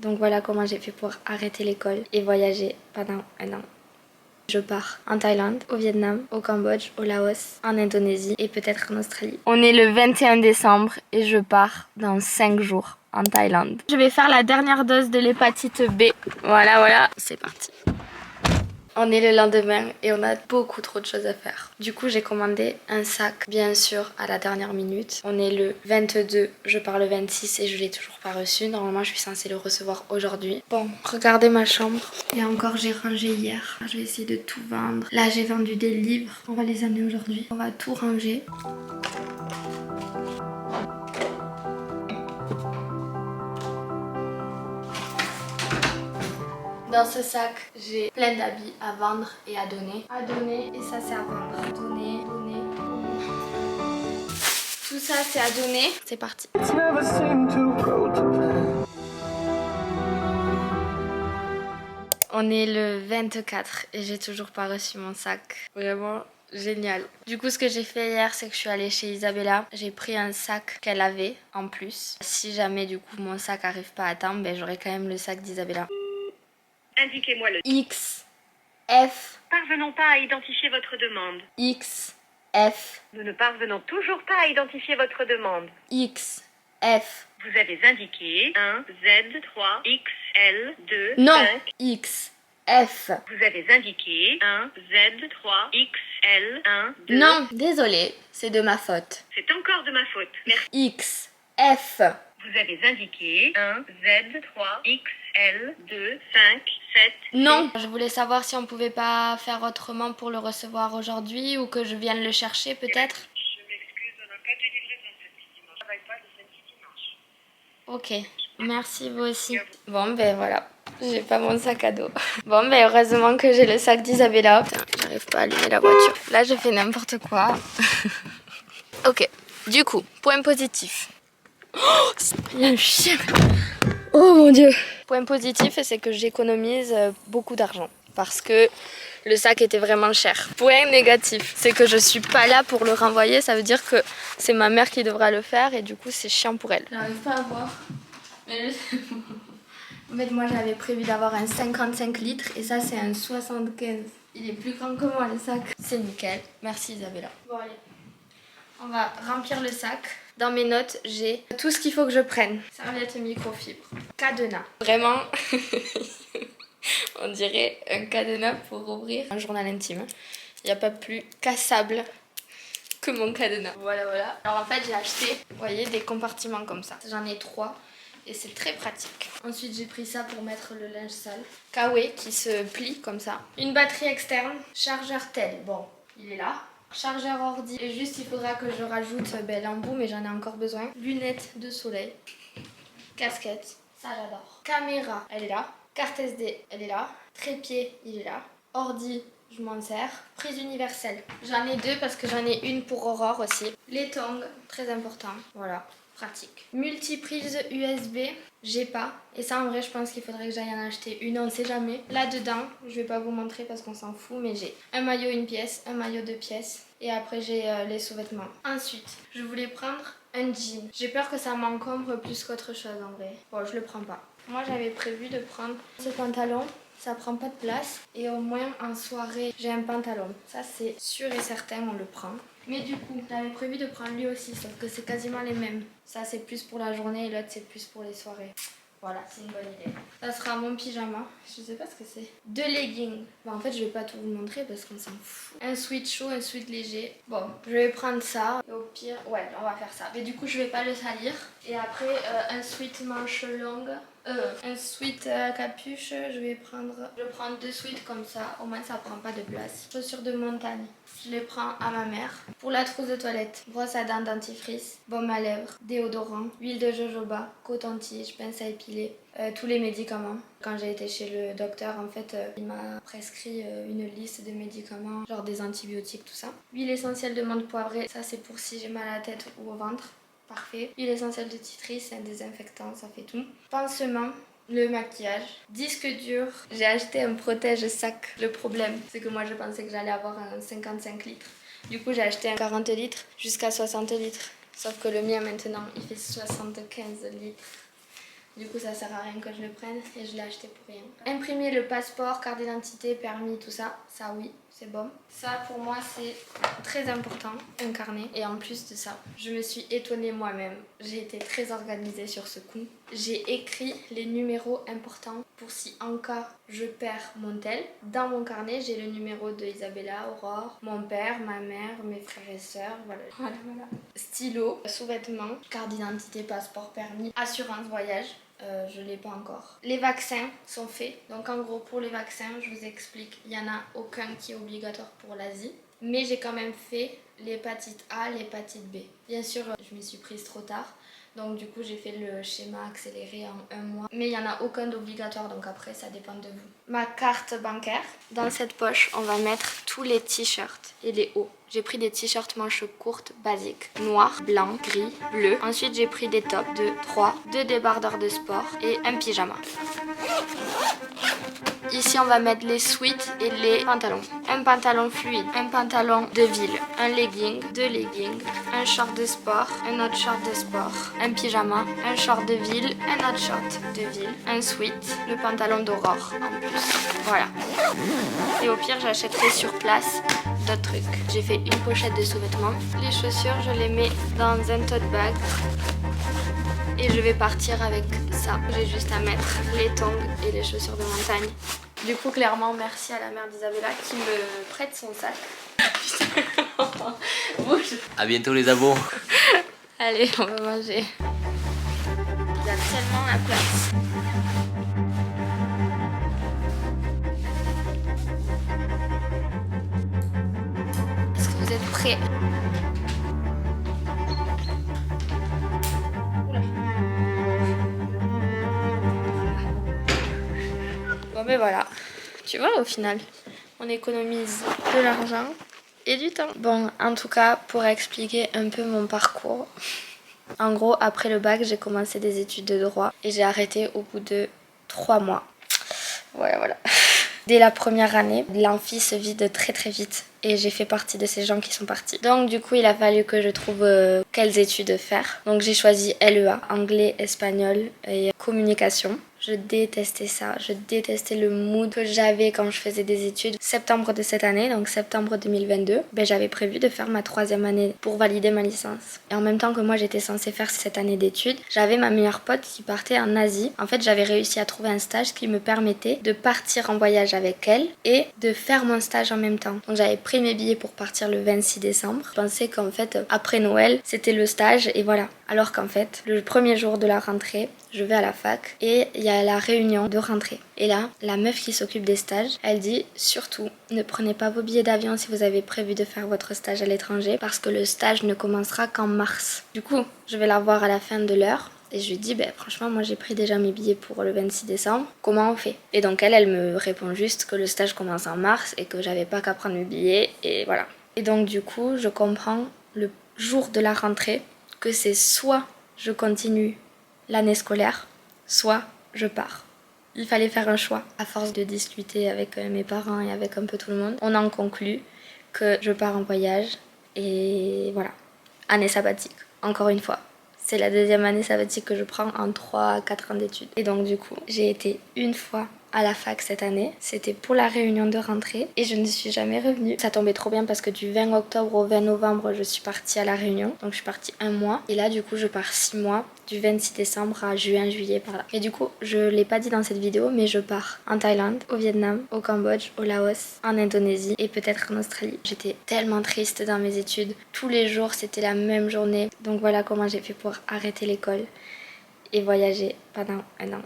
Donc voilà comment j'ai fait pour arrêter l'école et voyager pendant un an. Je pars en Thaïlande, au Vietnam, au Cambodge, au Laos, en Indonésie et peut-être en Australie. On est le 21 décembre et je pars dans 5 jours en Thaïlande. Je vais faire la dernière dose de l'hépatite B. Voilà, c'est parti. On est le lendemain et on a beaucoup trop de choses à faire. Du coup, j'ai commandé un sac, bien sûr, à la dernière minute. On est le 22, je pars le 26 et je l'ai toujours pas reçu. Normalement, je suis censée le recevoir aujourd'hui. Bon, regardez ma chambre. Et encore, j'ai rangé hier. Je vais essayer de tout vendre. Là, j'ai vendu des livres. On va les amener aujourd'hui. On va tout ranger. Dans ce sac, j'ai plein d'habits à vendre et à donner. À donner et ça c'est à vendre. Donner. Tout ça c'est à donner. C'est parti. On est le 24 et j'ai toujours pas reçu mon sac. Vraiment génial. Du coup, ce que j'ai fait hier, c'est que je suis allée chez Isabella. J'ai pris un sac qu'elle avait en plus. Si jamais du coup mon sac arrive pas à temps, ben j'aurai quand même le sac d'Isabella. Indiquez-moi le X, F, Parvenons pas à identifier votre demande. X, F, Nous ne parvenons toujours pas à identifier votre demande. X, F. Vous avez indiqué 1, Z, 3, X, L, 2, Non, 5. X, F. Vous avez indiqué 1, Z, 3, X, L, 1, 2. Non, désolé, c'est de ma faute. C'est encore de ma faute. Merci. X, F. Vous avez indiqué 1, Z, 3, X, L, 2, 5, 7. Non, je voulais savoir si on pouvait pas faire autrement pour le recevoir aujourd'hui ou que je vienne le chercher peut-être. Je m'excuse, on n'a pas de livraison samedi dimanche. Je travaille pas le samedi dimanche. Ok, merci vous aussi. Bon ben voilà, j'ai pas mon sac à dos. Bon ben heureusement que j'ai le sac d'Isabella. Putain, j'arrive pas à allumer la voiture. Là je fais n'importe quoi. Ok, du coup, point positif. Oh, il y a un chien. Oh mon dieu. Point positif, c'est que j'économise beaucoup d'argent parce que le sac était vraiment cher. Point négatif, c'est que je suis pas là pour le renvoyer. Ça veut dire que c'est ma mère qui devra le faire et du coup c'est chiant pour elle. J'arrive pas à voir. Mais en fait, moi j'avais prévu d'avoir un 55 litres et ça c'est un 75. Il est plus grand que moi le sac. C'est nickel. Merci Isabella. Bon allez. On va remplir le sac. Dans mes notes, j'ai tout ce qu'il faut que je prenne. Serviette microfibre. Cadenas. Vraiment, on dirait un cadenas pour ouvrir un journal intime. Il n'y a pas plus cassable que mon cadenas. Voilà. Alors en fait, j'ai acheté, vous voyez, des compartiments comme ça. J'en ai 3 et c'est très pratique. Ensuite, j'ai pris ça pour mettre le linge sale. Kawaii qui se plie comme ça. Une batterie externe. Chargeur tel. Bon, il est là. Chargeur ordi. Et juste, il faudra que je rajoute l'embout, mais j'en ai encore besoin. Lunettes de soleil. Casquette. Ça, j'adore. Caméra, elle est là. Carte SD, elle est là. Trépied, il est là. Ordi, je m'en sers. Prise universelle. J'en ai 2 parce que j'en ai une pour Aurore aussi. Les tongs, très important. Voilà, pratique. Multiprise USB, j'ai pas. Et ça, en vrai, je pense qu'il faudrait que j'aille en acheter une, on ne sait jamais. Là-dedans, je vais pas vous montrer parce qu'on s'en fout, mais j'ai un maillot une pièce, un maillot 2 pièces. Et après, j'ai les sous-vêtements. Ensuite, je voulais prendre un jean. J'ai peur que ça m'encombre plus qu'autre chose en vrai. Bon, je le prends pas. Moi, j'avais prévu de prendre ce pantalon. Ça prend pas de place. Et au moins, en soirée, j'ai un pantalon. Ça, c'est sûr et certain, on le prend. Mais du coup, j'avais prévu de prendre lui aussi, sauf que c'est quasiment les mêmes. Ça, c'est plus pour la journée et l'autre, c'est plus pour les soirées. Voilà, c'est une bonne idée. Ça sera mon pyjama. Je sais pas ce que c'est. 2 leggings. Bon, en fait, je vais pas tout vous montrer parce qu'on s'en fout. Un sweat chaud, un sweat léger. Bon, je vais prendre ça. Et au pire, ouais, on va faire ça. Mais du coup, je vais pas le salir. Et après, un sweat manche longue. Un sweat capuche, je prends 2 sweats comme ça, au moins ça prend pas de place. Chaussures de montagne, je les prends à ma mère. Pour la trousse de toilette, brosse à dents, dentifrice, baume à lèvres, déodorant, huile de jojoba, coton-tige, pince à épiler, tous les médicaments. Quand j'ai été chez le docteur, en fait, il m'a prescrit une liste de médicaments, genre des antibiotiques, tout ça. Huile essentielle de menthe poivrée, ça c'est pour si j'ai mal à la tête ou au ventre. Parfait. Huile essentielle de titri, c'est un désinfectant, ça fait tout. Pansement, le maquillage. Disque dur, j'ai acheté un protège-sac. Le problème, c'est que moi je pensais que j'allais avoir un 55 litres. Du coup, j'ai acheté un 40 litres jusqu'à 60 litres. Sauf que le mien maintenant, il fait 75 litres. Du coup ça sert à rien que je le prenne et je l'ai acheté pour rien. Imprimer le passeport, carte d'identité, permis, tout ça, ça oui, c'est bon. Ça pour moi c'est très important, un carnet. Et en plus de ça, je me suis étonnée moi-même. J'ai été très organisée sur ce coup. J'ai écrit les numéros importants pour si en cas je perds mon tel. Dans mon carnet, j'ai le numéro de Isabella, Aurore, mon père, ma mère, mes frères et sœurs, voilà. Stylo, sous-vêtements, carte d'identité, passeport, permis, assurance voyage. Je l'ai pas encore. Les vaccins sont faits. Donc en gros pour les vaccins, je vous explique, il n'y en a aucun qui est obligatoire pour l'Asie. Mais j'ai quand même fait l'hépatite A, l'hépatite B. Bien sûr, je m'y suis prise trop tard. Donc du coup, j'ai fait le schéma accéléré en 1 mois. Mais il n'y en a aucun d'obligatoire, donc après, ça dépend de vous. Ma carte bancaire. Dans cette poche, on va mettre tous les t-shirts et les hauts. J'ai pris des t-shirts manches courtes basiques, noir, blanc, gris, bleu. Ensuite, j'ai pris des tops, 2 débardeurs de sport et un pyjama. Ici, on va mettre les sweats et les pantalons. Un pantalon fluide, un pantalon de ville, un legging, 2 leggings, un short de sport, un autre short de sport, un pyjama, un short de ville, un autre short de ville, un sweat, le pantalon d'Aurore en plus. Voilà. Et au pire, j'achèterai sur place d'autres trucs. J'ai fait une pochette de sous-vêtements. Les chaussures, je les mets dans un tote bag. Et je vais partir avec ça. J'ai juste à mettre les tongs et les chaussures de montagne. Du coup, clairement, merci à la mère d'Isabella qui me prête son sac. Bouge. À bientôt les abos. Allez, on va manger. Il y a tellement la place. Est-ce que vous êtes prêts? Bon ben voilà, tu vois au final, on économise de l'argent et du temps. Bon, en tout cas, pour expliquer un peu mon parcours, en gros, après le bac, j'ai commencé des études de droit et j'ai arrêté au bout de 3 mois. Voilà. Dès la première année, l'amphi se vide très très vite et j'ai fait partie de ces gens qui sont partis. Donc du coup, il a fallu que je trouve quelles études faire. Donc j'ai choisi LEA, anglais, espagnol et communication. Je détestais ça, je détestais le mood que j'avais quand je faisais des études. Septembre de cette année, donc septembre 2022, j'avais prévu de faire ma 3e année pour valider ma licence. Et en même temps que moi j'étais censée faire cette année d'études, j'avais ma meilleure pote qui partait en Asie. En fait, j'avais réussi à trouver un stage qui me permettait de partir en voyage avec elle et de faire mon stage en même temps. Donc j'avais pris mes billets pour partir le 26 décembre. Je pensais qu'en fait, après Noël, c'était le stage et voilà. Alors qu'en fait, le premier jour de la rentrée, je vais à la fac et il y a la réunion de rentrée. Et là, la meuf qui s'occupe des stages, elle dit surtout ne prenez pas vos billets d'avion si vous avez prévu de faire votre stage à l'étranger parce que le stage ne commencera qu'en mars. Du coup, je vais la voir à la fin de l'heure. Et je lui dis, franchement, moi j'ai pris déjà mes billets pour le 26 décembre, comment on fait? Et donc elle me répond juste que le stage commence en mars et que j'avais pas qu'à prendre mes billets et voilà. Et donc du coup, je comprends le jour de la rentrée que c'est soit je continue l'année scolaire, soit je pars. Il fallait faire un choix. À force de discuter avec mes parents et avec un peu tout le monde, on en conclut que je pars en voyage et voilà. Année sabbatique, encore une fois. C'est la 2e année sabbatique que je prends en 3-4 ans d'études. Et donc du coup, j'ai été une fois à la fac cette année. C'était pour la réunion de rentrée et je ne suis jamais revenue. Ça tombait trop bien parce que du 20 octobre au 20 novembre, je suis partie à la réunion. Donc je suis partie 1 mois. Et là, du coup, je pars 6 mois. Du 26 décembre à juin, juillet, par là. Et du coup, je l'ai pas dit dans cette vidéo, mais je pars en Thaïlande, au Vietnam, au Cambodge, au Laos, en Indonésie et peut-être en Australie. J'étais tellement triste dans mes études. Tous les jours, c'était la même journée. Donc voilà comment j'ai fait pour arrêter l'école et voyager pendant 1 an.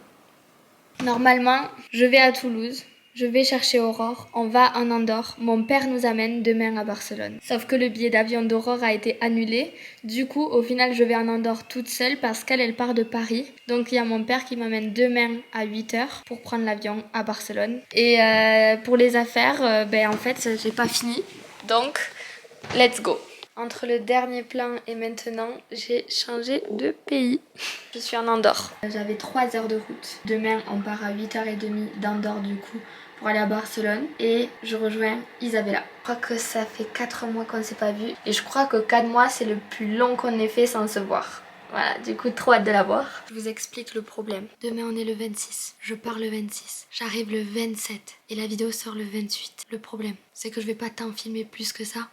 Normalement, je vais à Toulouse. Je vais chercher Aurore, on va en Andorre. Mon père nous amène demain à Barcelone. Sauf que le billet d'avion d'Aurore a été annulé. Du coup, au final, je vais en Andorre toute seule parce qu'elle part de Paris. Donc, il y a mon père qui m'amène demain à 8h pour prendre l'avion à Barcelone. Et pour les affaires, en fait, j'ai pas fini. Donc, let's go. Entre le dernier plan et maintenant, j'ai changé de pays. Je suis en Andorre. J'avais 3 heures de route. Demain, on part à 8h30 d'Andorre du coup pour aller à Barcelone et je rejoins Isabella. Je crois que ça fait 4 mois qu'on ne s'est pas vu et je crois que 4 mois c'est le plus long qu'on ait fait sans se voir. Voilà, du coup trop hâte de la voir. Je vous explique le problème. Demain on est le 26, je pars le 26, j'arrive le 27 et la vidéo sort le 28. Le problème, c'est que je vais pas tant filmer plus que ça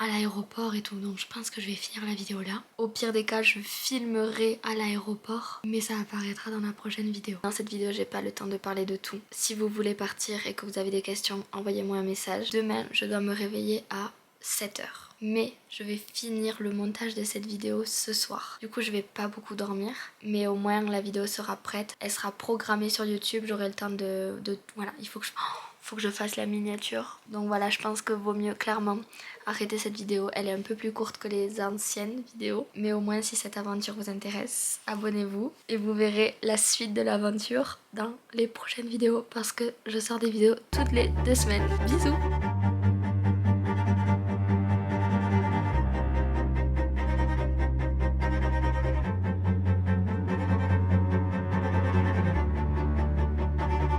à l'aéroport et tout, donc je pense que je vais finir la vidéo là. Au pire des cas, je filmerai à l'aéroport, mais ça apparaîtra dans la prochaine vidéo. Dans cette vidéo, j'ai pas le temps de parler de tout. Si vous voulez partir et que vous avez des questions, envoyez-moi un message. Demain, je dois me réveiller à 7 h. Mais je vais finir le montage de cette vidéo ce soir. Du coup je vais pas beaucoup dormir, mais au moins la vidéo sera prête. Elle sera programmée sur YouTube, j'aurai le temps de... Voilà, il faut que je fasse la miniature. Donc voilà, je pense que vaut mieux clairement arrêter cette vidéo. Elle est un peu plus courte que les anciennes vidéos. Mais au moins si cette aventure vous intéresse, abonnez-vous. Et vous verrez la suite de l'aventure dans les prochaines vidéos. Parce que je sors des vidéos toutes les 2 semaines. Bisous!